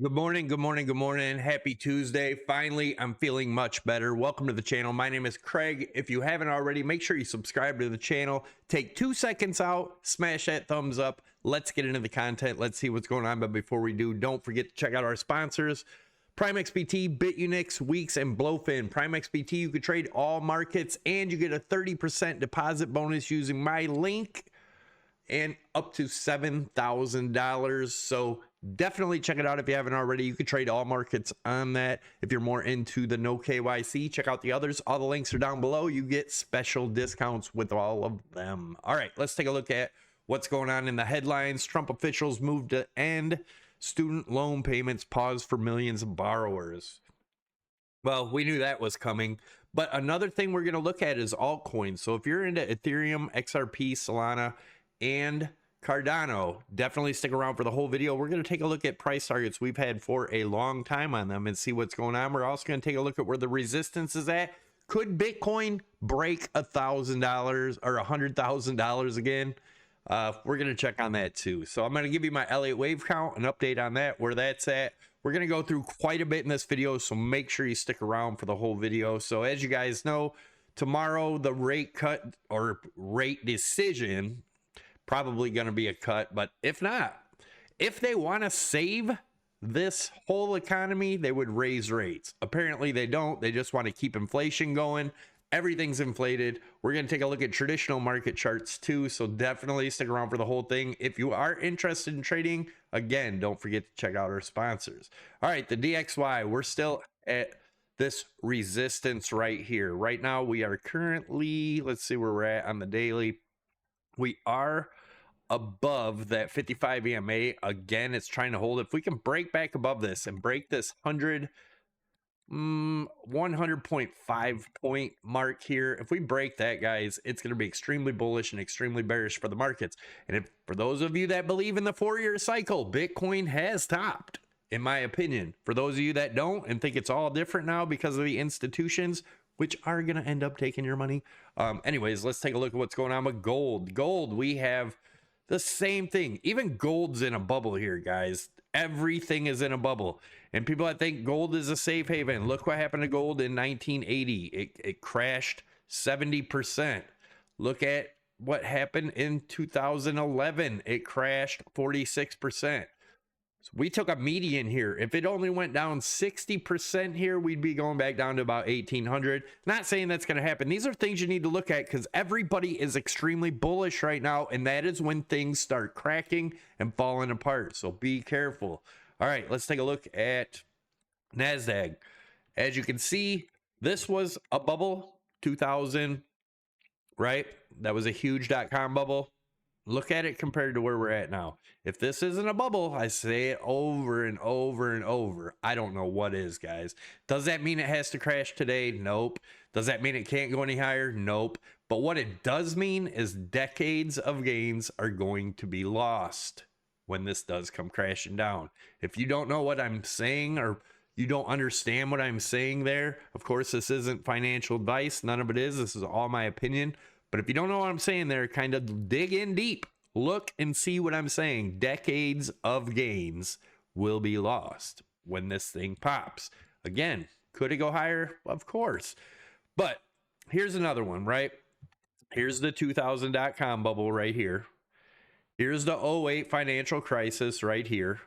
Good morning, good morning, good morning. Happy Tuesday. Finally, I'm feeling much better. Welcome to the channel. My name is Craig. If you haven't already, make sure you subscribe to the channel. Take 2 seconds out, smash that thumbs up. Let's get into the content. Let's see what's going on. But before we do, don't forget to check out our sponsors. Prime XBT, BitUnix, Weeks, and Blowfin. Prime XBT, you can trade all markets and you get a 30% deposit bonus using my link and up to $7,000. So definitely check it out if you haven't already. You can trade all markets on that. If you're more into the no KYC, check out the others. All the links are down below. You get special discounts with all of them. All right, let's take a look at what's going on in the headlines. Trump officials moved to end student loan payments pause for millions of borrowers. Well, we knew that was coming. But another thing we're going to look at is altcoins. So if you're into Ethereum, XRP, Solana, and Cardano, definitely stick around for the whole video. We're going to take a look at price targets we've had for a long time on them and see what's going on. We're also going to take a look at where the resistance is at. Could Bitcoin break $1,000 or $100,000 again? We're going to check on that too. So I'm going to give you my Elliott wave count, an update on that, where that's at. We're going to go through quite a bit in this video, so make sure you stick around for the whole video. So as you guys know, tomorrow the rate cut or rate decision, probably going to be a cut, but if not, if they want to save this whole economy, they would raise rates. Apparently they don't. They just want to keep inflation going. Everything's inflated. We're going to take a look at traditional market charts too, so definitely stick around for the whole thing. If you are interested in trading, again, don't forget to check out our sponsors. All right, the DXY, we're still at this resistance right here. Right now we are currently, let's see where we're at on the daily. We are above that 55 EMA. Again, it's trying to hold. If we can break back above this and break this 100.5 point mark here, if we break that, guys, it's going to be extremely bullish and extremely bearish for the markets. And if for those of you that believe in the 4-year cycle, Bitcoin has topped, in my opinion. For those of you that don't and think it's all different now because of the institutions, which are going to end up taking your money. Anyways, let's take a look at what's going on with gold. Gold, we have the same thing. Even gold's in a bubble here, guys. Everything is in a bubble. And people that think gold is a safe haven, look what happened to gold in 1980. It crashed 70%. Look at what happened in 2011. It crashed 46%. So we took a median here. If it only went down 60% here, we'd be going back down to about 1800. Not saying that's going to happen. These are things you need to look at because everybody is extremely bullish right now, and that is when things start cracking and falling apart. So be careful. All right, let's take a look at NASDAQ. As you can see, this was a bubble, 2000, right? That was a huge dot-com bubble. Look at it compared to where we're at now. If this isn't a bubble, I say it over and over and over. I don't know what is, guys. Does that mean it has to crash today? Nope. Does that mean it can't go any higher? Nope. But what it does mean is decades of gains are going to be lost when this does come crashing down. If you don't know what I'm saying or you don't understand what I'm saying there, of course, this isn't financial advice. None of it is. This is all my opinion. But if you don't know what I'm saying there, kind of dig in deep. Look and see what I'm saying. Decades of gains will be lost when this thing pops. Again, could it go higher? Of course. But here's another one, right? Here's the 2000.com bubble right here. Here's the 08 financial crisis right here.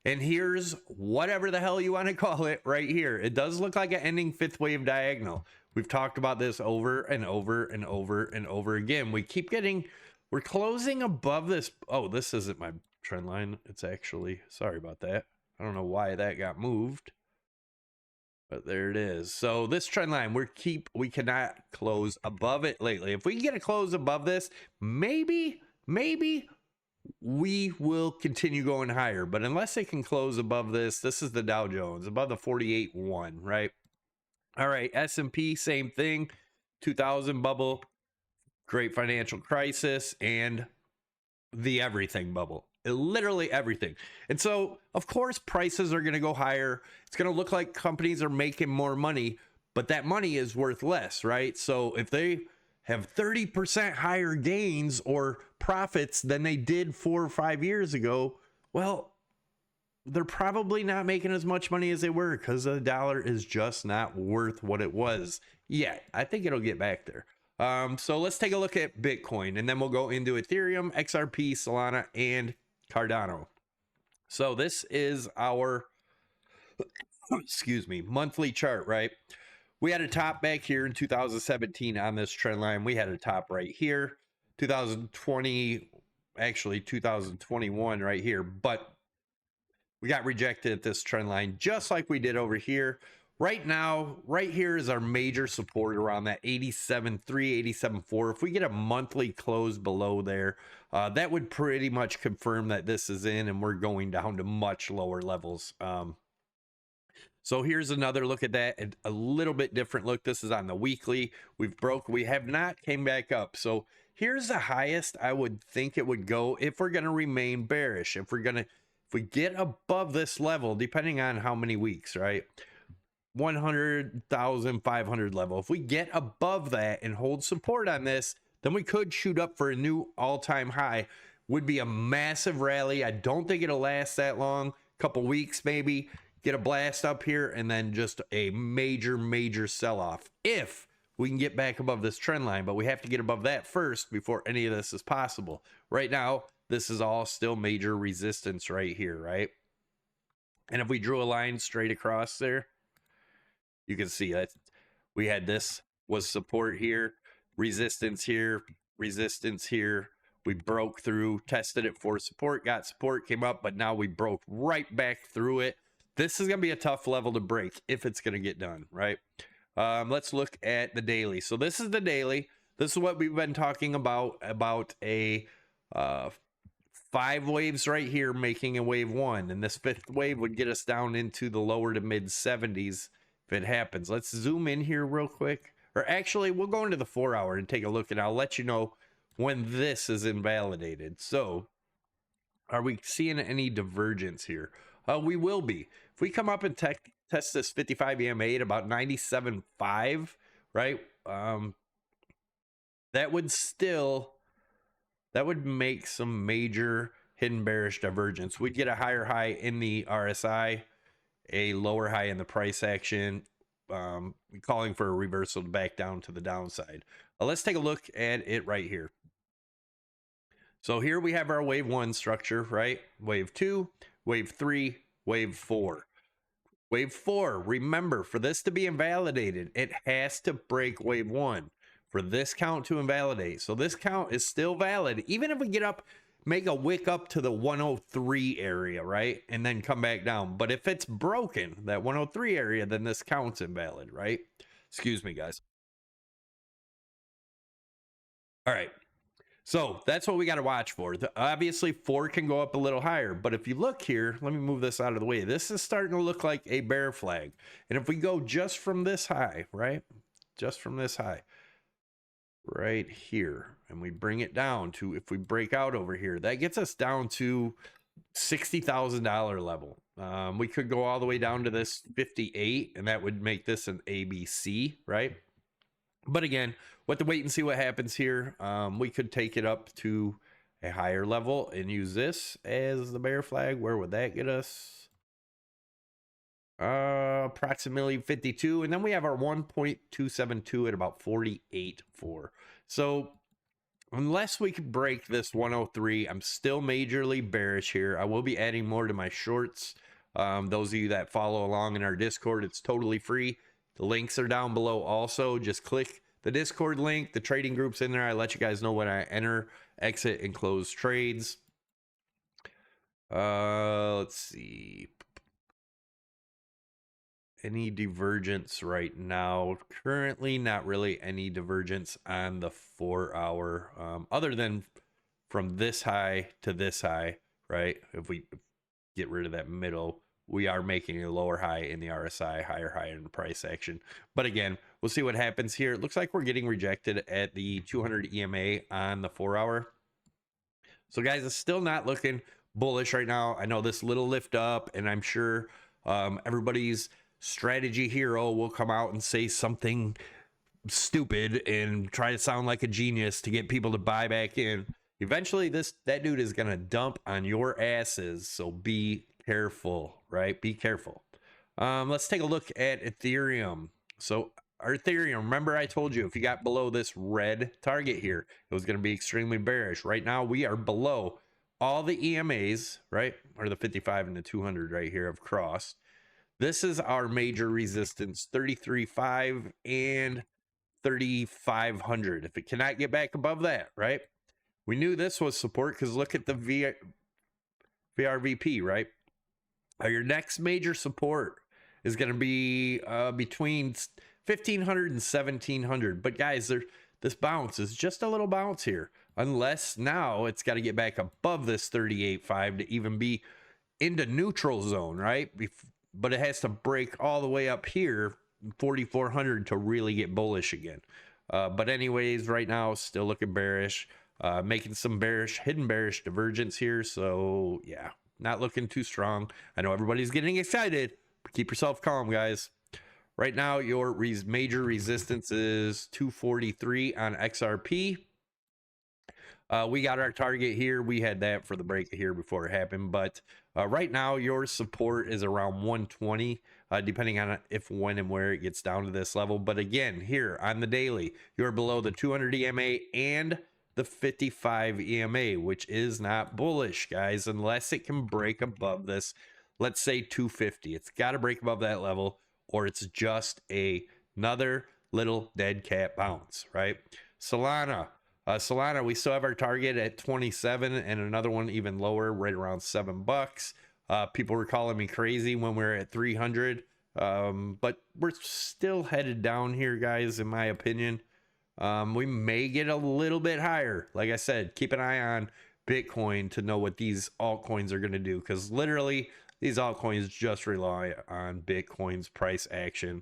And here's whatever the hell you want to call it right here. It does look like an ending fifth wave diagonal. We've talked about this over and over and over and over again. We're closing above this. Oh, this isn't my trend line. It's actually, sorry about that. I don't know why that got moved, but there it is. So this trend line, we cannot close above it lately. If we can get a close above this, maybe we will continue going higher. But unless it can close above this is the Dow Jones, above the 48.1, right? All right, S&P, same thing. 2000 bubble, great financial crisis, and the everything bubble. Literally everything. And so, of course, prices are going to go higher. It's going to look like companies are making more money, but that money is worth less, right? So if they have 30% higher gains or profits than they did 4 or 5 years ago, well, they're probably not making as much money as they were because the dollar is just not worth what it was yet. I think it'll get back there. So let's take a look at Bitcoin, and then we'll go into Ethereum, XRP, Solana, and Cardano. So this is our, excuse me, monthly chart, right? We had a top back here in 2017 on this trend line. We had a top right here, 2020, actually 2021 right here, but we got rejected at this trend line just like we did over here. Right now, right here is our major support around that 87.3, 87.4. If we get a monthly close below there, that would pretty much confirm that this is in and we're going down to much lower levels. So here's another look at that, a little bit different look. This is on the weekly. We have not came back up. So here's the highest I would think it would go if we're going to remain bearish. If we get above this level, depending on how many weeks, right? 100,500 level. If we get above that and hold support on this, then we could shoot up for a new all-time high. Would be a massive rally. I don't think it'll last that long. Couple weeks maybe. Get a blast up here and then just a major sell-off if we can get back above this trend line. But we have to get above that first before any of this is possible. Right now, this is all still major resistance right here, right? And if we drew a line straight across there, you can see that we had this was support here, resistance here, resistance here. We broke through, tested it for support, got support, came up, but now we broke right back through it. This is going to be a tough level to break if it's going to get done, right? Let's look at the daily. So this is the daily. This is what we've been talking about a 5 waves right here making a wave 1. And this 5th wave would get us down into the lower to mid 70s if it happens. Let's zoom in here real quick. Or actually, we'll go into the 4 hour and take a look, and I'll let you know when this is invalidated. So are we seeing any divergence here? We will be. If we come up and test this 55 EMA at about 97.5, right? That would make some major hidden bearish divergence. We'd get a higher high in the RSI, a lower high in the price action, calling for a reversal to back down to the downside. Let's take a look at it right here. So here we have our wave 1 structure, right? Wave 2, wave 3, wave 4. Wave 4, remember, for this to be invalidated, it has to break wave 1 for this count to invalidate. So this count is still valid, even if we get up, make a wick up to the 103 area, right? And then come back down. But if it's broken, that 103 area, then this count's invalid, right? Excuse me, guys. All right. So that's what we got to watch for. Obviously, 4 can go up a little higher. But if you look here, let me move this out of the way. This is starting to look like a bear flag. And if we go just from this high, right? Just from this high, right here, and we bring it down to, if we break out over here, that gets us down to $60,000 level. We could go all the way down to this 58, and that would make this an ABC, right? But again, we'll have to wait and see what happens here. We could take it up to a higher level and use this as the bear flag. Where would that get us? Approximately 52. And then we have our 1.272 at about 48.4. So unless we could break this 103, I'm still majorly bearish here. I will be adding more to my shorts. Those of you that follow along in our Discord, it's totally free. The links are down below also. Just click the Discord link. The trading group's in there. I let you guys know when I enter, exit, and close trades. Let's see. Any divergence right now? Currently, not really any divergence on the 4 hour, other than from this high to this high, right? If we get rid of that middle, we are making a lower high in the RSI, higher high in the price action. But again, we'll see what happens here. It looks like we're getting rejected at the 200 EMA on the 4 hour. So guys, it's still not looking bullish right now. I know this little lift up, and I'm sure everybody's strategy hero will come out and say something stupid and try to sound like a genius to get people to buy back in. Eventually that dude is gonna dump on your asses, so be careful, right? Be careful. Let's take a look at Ethereum. So our Ethereum, remember I told you if you got below this red target here, it was going to be extremely bearish. Right now we are below all the EMAs, right? Or the 55 and the 200 right here have crossed. This is our major resistance, 33.5 and 3,500. If it cannot get back above that, right? We knew this was support because look at the VRVP, right? Your next major support is going to be between 1,500 and 1,700. But guys, this bounce is just a little bounce here. Unless now it's got to get back above this 38.5 to even be into neutral zone, right? But it has to break all the way up here, 4,400, to really get bullish again. But anyways, right now, still looking bearish. Making some hidden bearish divergence here. So yeah, not looking too strong. I know everybody's getting excited, but keep yourself calm, guys. Right now, your major resistance is 243 on XRP. We got our target here. We had that for the break here before it happened, but right now your support is around 120, depending on if, when, and where it gets down to this level. But again, here on the daily, you're below the 200 EMA and the 55 EMA, which is not bullish, guys, unless it can break above this, let's say 250. It's got to break above that level, or it's just another little dead cat bounce, right? Solana. Solana, we still have our target at 27 and another one even lower, right around $7. People were calling me crazy when we were at 300, but we're still headed down here, guys, in my opinion. We may get a little bit higher. Like I said, keep an eye on Bitcoin to know what these altcoins are going to do, because literally these altcoins just rely on Bitcoin's price action.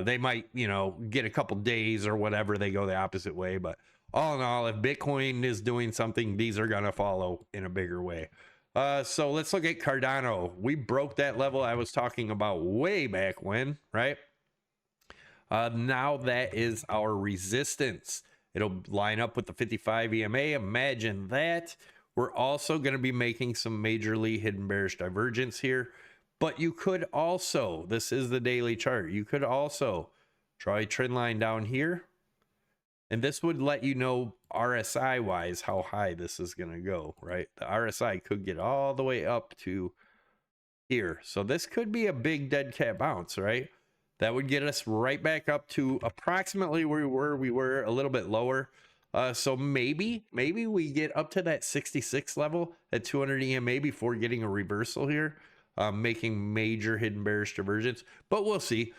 They might, you know, get a couple days or whatever, they go the opposite way, but all in all, if Bitcoin is doing something, these are going to follow in a bigger way. So let's look at Cardano. We broke that level I was talking about way back when, right? Now that is our resistance. It'll line up with the 55 EMA. Imagine that. We're also going to be making some majorly hidden bearish divergence here. But you could also, this is the daily chart, you could also draw a trend line down here. And this would let you know RSI wise how high this is going to go, right? The RSI could get all the way up to here. So this could be a big dead cat bounce, right? That would get us right back up to approximately where we were a little bit lower. So maybe we get up to that 66 level at 200 EMA before getting a reversal here, making major hidden bearish divergence, but we'll see.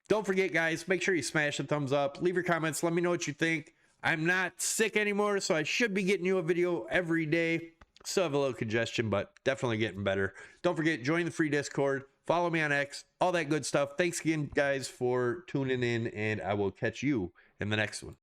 Don't forget, guys, make sure you smash the thumbs up, leave your comments, let me know what you think. I'm not sick anymore, so I should be getting you a video every day. Still have a little congestion, but definitely getting better. Don't forget, join the free Discord, follow me on X, all that good stuff. Thanks again, guys, for tuning in, and I will catch you in the next one.